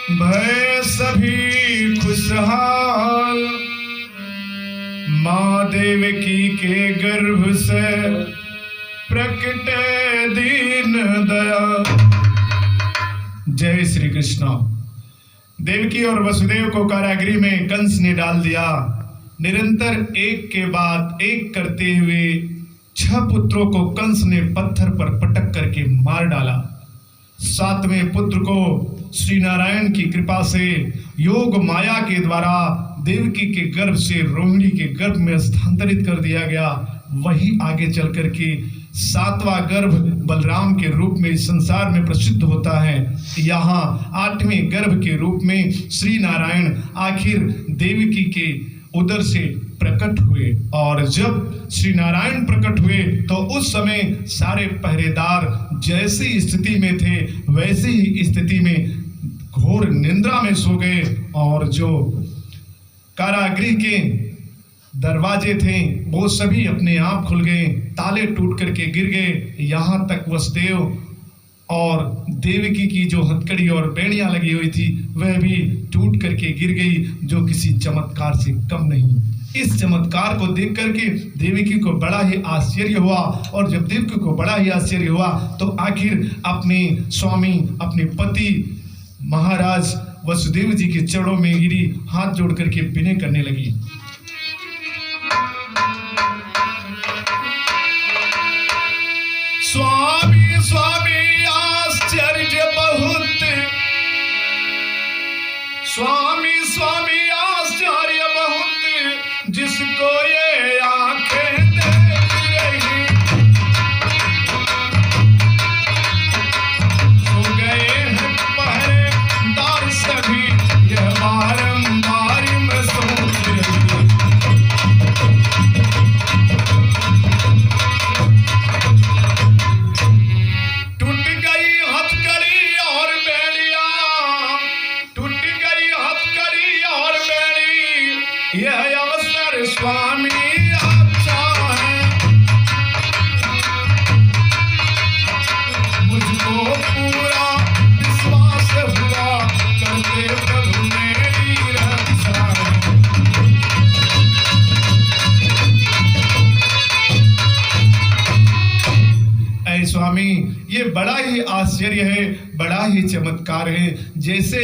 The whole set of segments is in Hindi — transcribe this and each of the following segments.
भय सभी खुशहाल, माँ देवकी के गर्भ से प्रकटे दीन दया। जय श्री कृष्ण। देवकी और वसुदेव को कारागृह में कंस ने डाल दिया। निरंतर एक के बाद एक करते हुए 6 पुत्रों को कंस ने पत्थर पर पटक करके मार डाला। 7वें पुत्र को श्री नारायण की कृपा से योग माया के द्वारा देवकी के गर्भ से रोहिणी के गर्भ में स्थानांतरित कर दिया गया। वही आगे चल करके 7वां गर्भ बलराम के रूप में इस संसार में प्रसिद्ध होता है। यहाँ 8वें गर्भ के रूप में श्री नारायण आखिर देवकी के उदर से प्रकट हुए। और जब श्री नारायण प्रकट हुए तो उस समय सारे पहरेदार जैसी स्थिति में थे वैसी ही स्थिति में घोर निंद्रा में सो गए। और जो कारागृह के दरवाजे थे वो सभी अपने आप खुल गए, ताले टूट करके गिर गए। यहाँ तक वसुदेव और देवकी की जो हथकड़ी और बेड़ियां लगी हुई थी वह भी टूट करके गिर गई, जो किसी चमत्कार से कम नहीं। इस चमत्कार को देख करके देवकी को बड़ा ही आश्चर्य हुआ। और जब देवकी को बड़ा ही आश्चर्य हुआ तो आखिर अपने स्वामी, अपने पति महाराज वसुदेव जी के चरणों में गिरी, हाथ जोड़ करके विनय करने लगी। स्वामी स्वामी आश्चर्य बहुत, स्वामी स्वामी आश्चर्य बहुत, जिसको ये आंखें देख रही। सो गए हैं पहरेदार सभी, यह बारंबार मैं सोच रही। टूट गई हथकड़ी और बेड़ियां, टूट गई हथकड़ी और बेड़ी, यह अवसर स्वामी अच्छा है। मुझको पूरा विश्वास हुआ, करते प्रभु मेरी रक्षा। ऐ स्वामी, ये बड़ा ही आश्चर्य है, बड़ा ही चमत्कार है। जैसे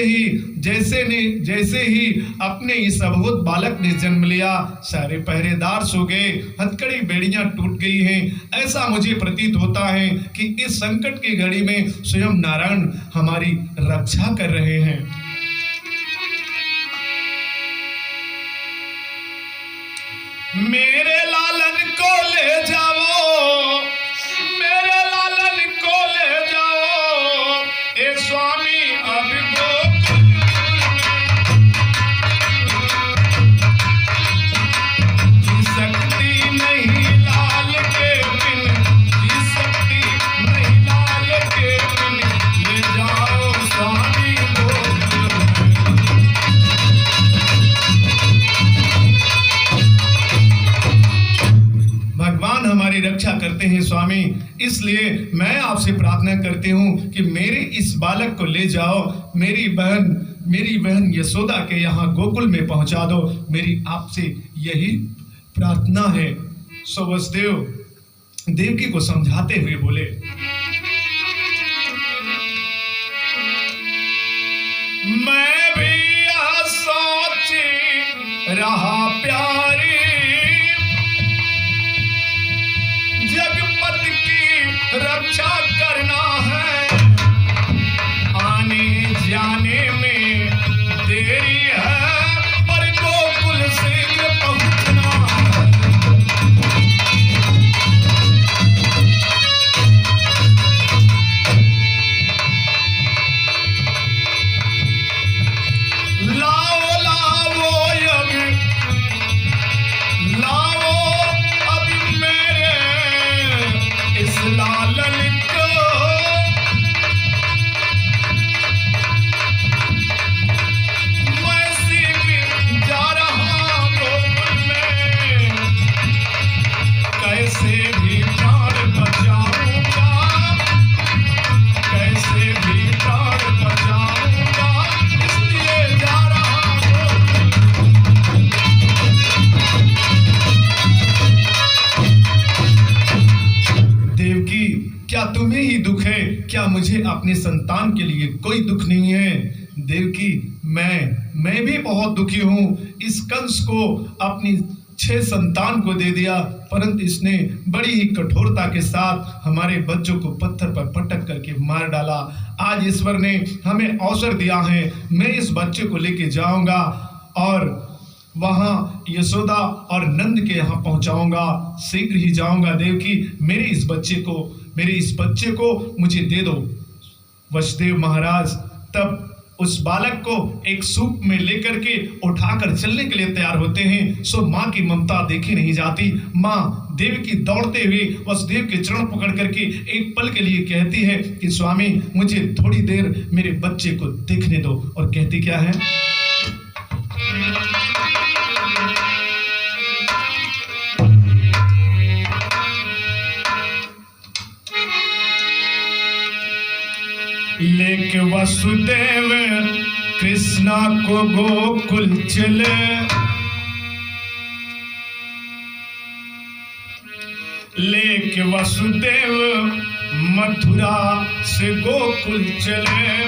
ही अपने इस अद्भुत बालक ने जन्म लिया, सारे पहरेदार सो गए, हथकड़ी बेड़ियां टूट गई हैं। ऐसा मुझे प्रतीत होता है कि इस संकट की घड़ी में स्वयं नारायण हमारी रक्षा कर रहे हैं। मेरे लालन को ले जाओ, मेरे लालन को ले जाओ, ए स्वामी अब गोकुल जी सकती नहीं लाल के बिन, जी सकती नहीं लाल के बिन, ले जाओ स्वामी गोकुल। भगवान हमारी रक्षा करते हैं स्वामी, इसलिए मैं आपसे प्रार्थना करती हूँ कि मेरे इस बालक को ले जाओ, मेरी बहन यशोदा के यहाँ गोकुल में पहुँचा दो। मेरी आपसे यही प्रार्थना है। सो वसुदेव देवकी को समझाते हुए बोले, मैं भी यह सोच रहा प्यारी, जगपत की रक्षा करना है, आने जाने में देरी है, पर गोकुल शीघ्र पहुंचना है। लाओ लाओ अब अपनी संतान के लिए कोई दुख नहीं है। देवकी, मैं भी बहुत दुखी हूँ। इस कंस को अपनी 6 संतान को दे दिया, परंतु इसने बड़ी ही कठोरता के साथ हमारे बच्चों को पत्थर पर पटक करके मार डाला। आज ईश्वर ने हमें अवसर दिया है, मैं इस बच्चे को लेके जाऊंगा और वहां यशोदा और नंद के यहाँ पहुंचाऊंगा, शीघ्र ही जाऊंगा। देवकी, मेरे इस बच्चे को मुझे दे दो। वसुदेव महाराज तब उस बालक को एक सूप में लेकर के उठाकर चलने के लिए तैयार होते हैं। सो माँ की ममता देखी नहीं जाती। माँ देवकी दौड़ते हुए वसुदेव के चरण पकड़ करके एक पल के लिए कहती है कि स्वामी, मुझे थोड़ी देर मेरे बच्चे को देखने दो। और कहती क्या है? लेके वसुदेव कृष्णा को गोकुल चले, लेके वसुदेव मथुरा से गोकुल चले।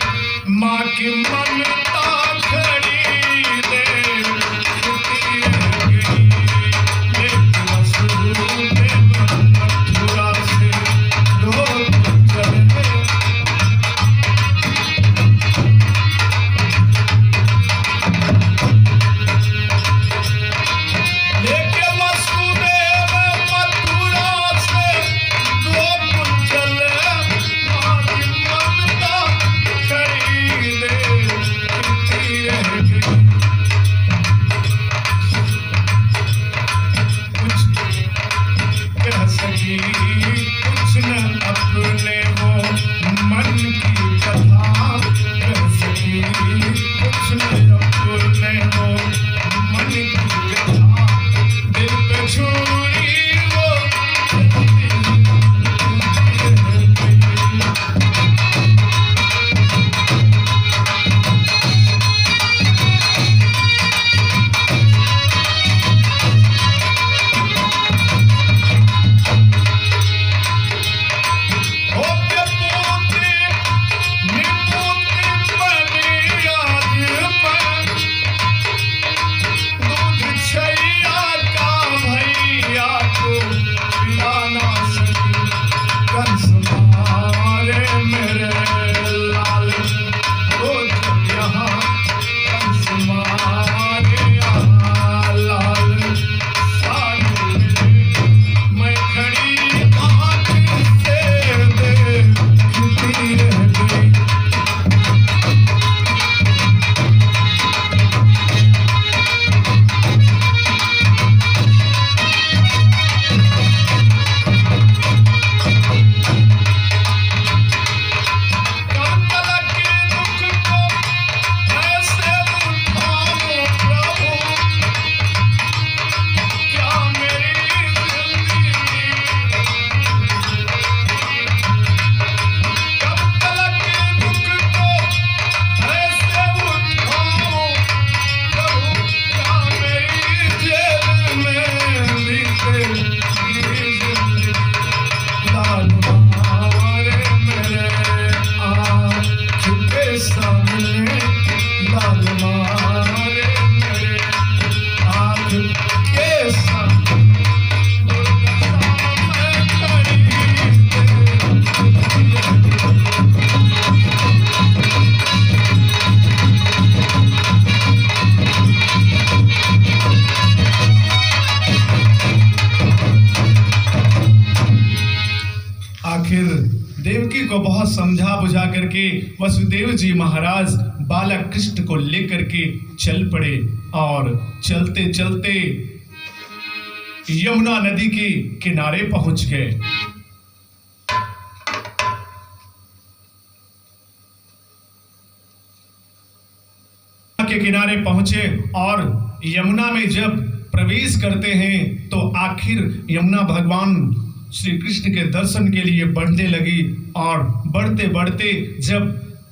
माँ की ममता खड़ी दे लेके वसुदेव मथुरा से गोकुल चले। कुछ न अपने वो मन की कथा कह सकी, कुछ न अपने वो मन की कथा। दिल पे छुरी वो देवकी को बहुत समझा बुझा करके वसुदेव जी महाराज बालक कृष्ण को लेकर के चल पड़े और चलते चलते यमुना नदी के किनारे पहुंच गए। के किनारे पहुंचे और यमुना में जब प्रवेश करते हैं तो आखिर यमुना भगवान श्री कृष्ण के दर्शन के लिए बढ़ने लगी और बढ़ते बढ़ते जब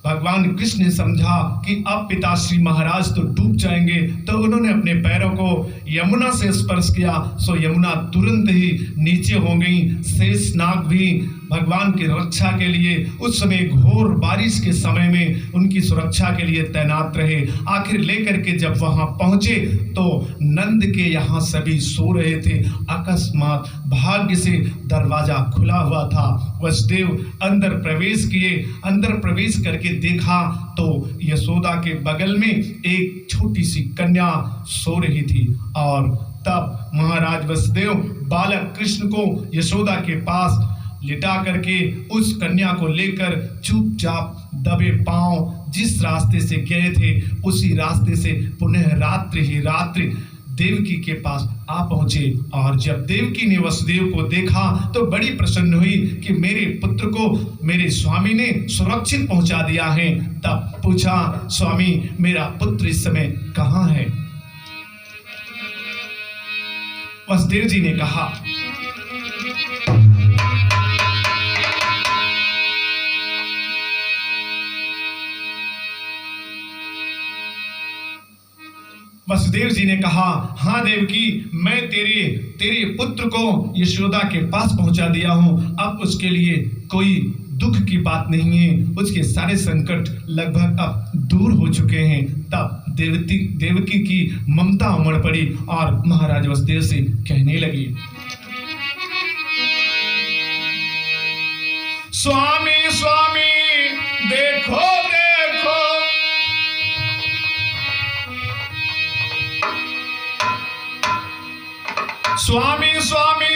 भगवान कृष्ण ने समझा कि अब पिताश्री महाराज तो डूब जाएंगे तो उन्होंने अपने पैरों को यमुना से स्पर्श किया। सो यमुना तुरंत ही नीचे हो गई। शेषनाग भी भगवान की रक्षा के लिए उस समय घोर बारिश के समय में उनकी सुरक्षा के लिए तैनात रहे। आखिर लेकर के जब वहां पहुंचे तो नंद के यहाँ सभी सो रहे थे। अकस्मात भाग्य से दरवाजा खुला हुआ था। वसुदेव अंदर प्रवेश किए। अंदर प्रवेश करके देखा तो यशोदा के बगल में एक छोटी सी कन्या सो रही थी। और तब महाराज वसुदेव बालक कृष्ण को यशोदा के पास लिटा करके उस कन्या को लेकर चुपचाप दबे पांव जिस रास्ते से गए थे उसी रास्ते से पुनः रात्रि ही रात्रि देवकी के पास आ पहुंचे। और जब देवकी ने वसुदेव को देखा तो बड़ी प्रसन्न हुई कि मेरे पुत्र को मेरे स्वामी ने सुरक्षित पहुंचा दिया है। तब पूछा, स्वामी मेरा पुत्र इस समय कहाँ है? वसुदेव जी ने कहा, वसुदेव जी ने कहा, हाँ देवकी, मैं तेरे पुत्र को यशोदा के पास पहुंचा दिया हूं। अब उसके लिए कोई दुख की बात नहीं है। उसके सारे संकट लगभग अब दूर हो चुके हैं। तब देवकी की ममता उमड़ पड़ी और महाराज वसुदेव से कहने लगी, स्वामी स्वामी देखो देखो, स्वामी स्वामी